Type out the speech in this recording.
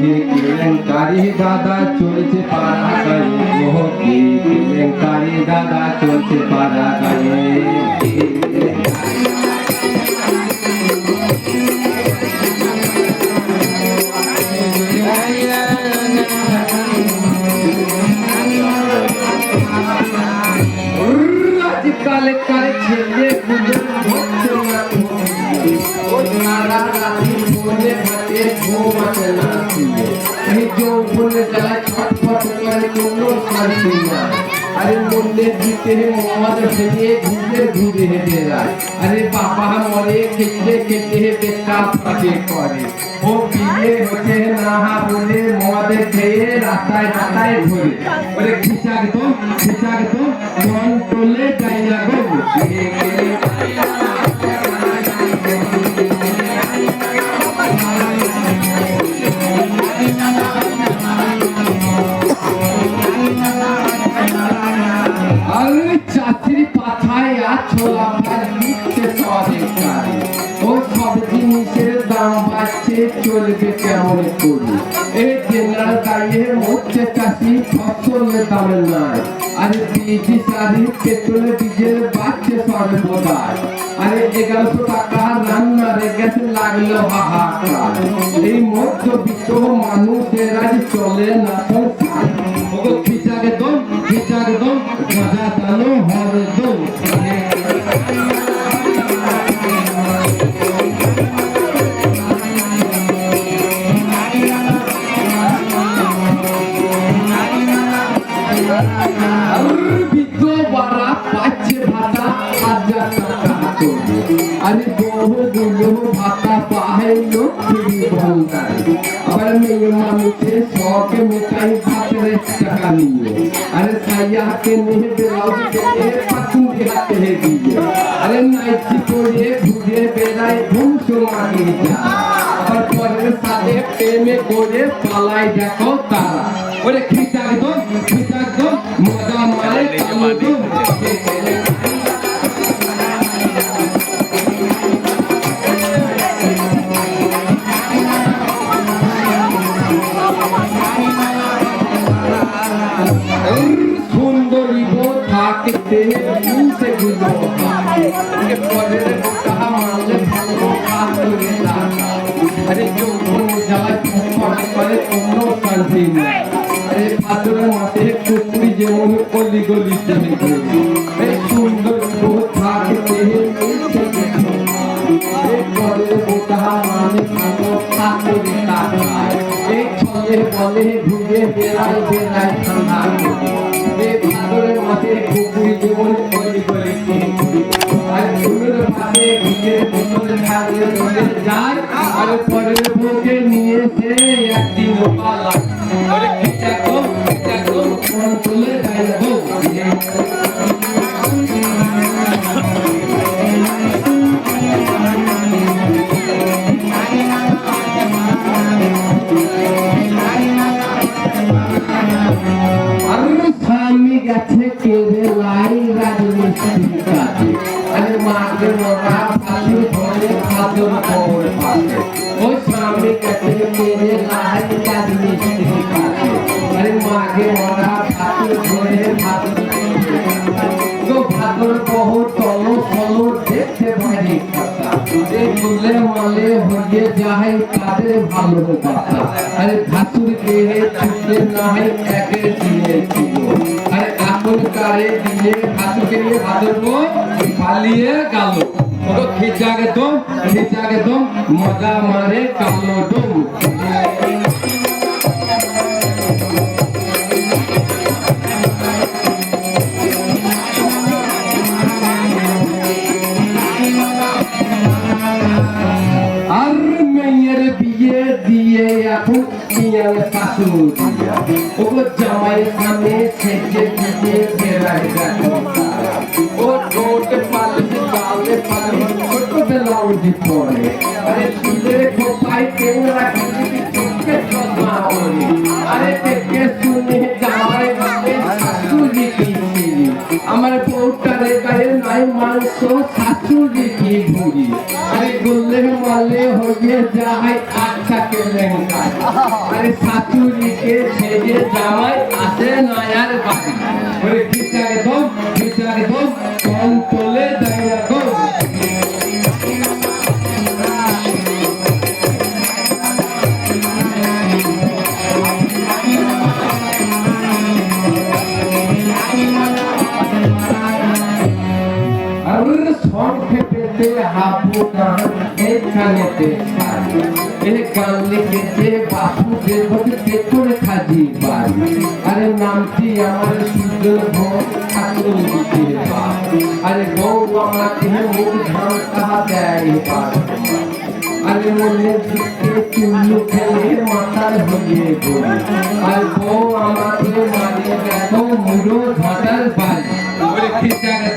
কেলেঙ্কারি দাদা চলছে পাড়া গায়ে, কি কেলেঙ্কারি দাদা চলছে পাড়া গায়ে। আজকালকার ছেলেগুলো হচ্ছে না সারা রাতি মনে হাতে ঘুমাতে না, এই যৌবনে জ্বালায় ছটফট করে কোনো শান্তি না। আরে মন্দির দিতে মদ ভেঙে ঘুরে ঘুরে হেঁটে যায়, আরে বাবা মরে খেতে খেতে বেকার ফাঁকে করে। ও বিয়ে হচ্ছে না বলে মদ খেয়ে রাস্তায় রাস্তায় ঘুরে, ওরে খিচাক তো মন তোলে যাই না গো। চাকরি পাঠায় আর ছোলা ভাত দিচ্ছে সরকারি, ও সব জিনিসের দাম বাড়ছে চলবে কেমন করি। এই জেলার গায়ে মরছে চাষি ফসলের দাম নাই, আরে বিজি সারি পেট্রোল ডিজেল বাড়ছে সর্বদাই, আরে 1100 টাকা রান্নার গ্যাস লাগলো হাহাকার। এই মধ্যবিত্ত মানুষের আজ চলে না সংসার, ওগো খিচাকে দম গাঁজা দানো হরদম। বিধবারা পাচ্ছে ভাতা 1000 টাকা, আরে বহুগুলো ভাতা পায় লক্ষ্মী ভান্ডারে। আবার মেয়ে মানুষের শখে মেটাই ভাতের টাকা নিয়ে, আরে সাইয়াকে নিয়ে ব্লাউজ কেটে পাতুরি হাতে দিয়ে, আরে নাইটি পরে ঘুরে বেড়ায় বংশ মাটি যা। আবার পরের সাথে প্রেমে করে পালাই দেখো তারা, ওরে খিচাক দো মজা মারে কালো দো। সুন্দরী থাকতে সেগুলো পরের বোকা মারলে ভালো কাজে লাগা, আরে যৌবন জ্বালায় করে কোনো শান্তি নেই। আরে ভাদরের মাঠে কুকুরি যেমন গলি গলি চলে ঘুরে, এই সুন্দর থাকতে পরের বোকা মানে ভালো কাজে লাগায়। এই ছলে বলে ঘুরে বেড়ায় ঠান্ডা করে, এই ভাদরের মাঠে কুকুরি যেমন গলি গলি আর ফুলের মাঠে ঘুরে বোতলে থাকলে চলে যায়, আর পরের বউকে নিয়ে সে একদিন পালা, ওরে খিচাক মন তোলে যাই না গো। স্বামী গেছে কেড়ে লাই রাজমিস্ত্রি কাজে, আরে মাকে মরা ফাঁসি ধরে খাদর খবর পাশে। ও স্বামী গেছে কেড়ে লাই রাজমিস্ত্রি কাজে, আরে মাকে মরা ফাঁসি ধরে খাদর ভাদর বহু তলো ফলো দেখতে পারি কথা, তুলে মালে হয়ে যায় তাদের ভালোবাসা। আরে ভাসুর দেহে ছুটে নাই একের দিনে ছিল, আরে এখনকারে দিয়ে ভাসুকে নিয়ে ভাদর পালিয়ে গেল, ওকে খিচাকে দম মজা মারে কালো দম। আর মেয়ের বিয়ে দিয়ে এখন শাশুড় দিয়া, ওগুলো জামাই সামনে সেজে দিয়ে বেড়ায় দেখো, ও ঠোঁট পালিয়ে গালে পালিয়ে ছোট ব্লাউজ পরে, আরে চুলে খোপায় কেংরা চোখে চশমা পরে, আরে দেখে শুনে জামাই বাপে শাশুড়ি কি ছিলি, আমার বউটারে গায়ে নাই মাংস শাশুড়ি কি ভুড়ি, আরে গোলে মালে হয়ে যায় আচ্ছা কেলেঙ্কারি। আরে শাশুড়িকে ছেড়ে জামাই আসে নয়ার বাড়ি ওরে খিচাকে দম কল তোলে দাঁড়িয়ে গো সংক্ষেপেতে হাবু গান এইখানেতে এই গান লিখেছে বাসুদেব পেটরে খাজি বাড়ি আরে নামটি আমার সুজন ভোগ ঠাকুর দিদির বাপ আরে বউ আমাকে মুখ ধান তাহা দেয় বাপ আরে মনের দিকে চুল্লু খেলে মাতাল হয়ে গলি আর বউ আমাকে মারি দেখো মুড়ো ঝাঁটার বাড়ি বলে খিচাকে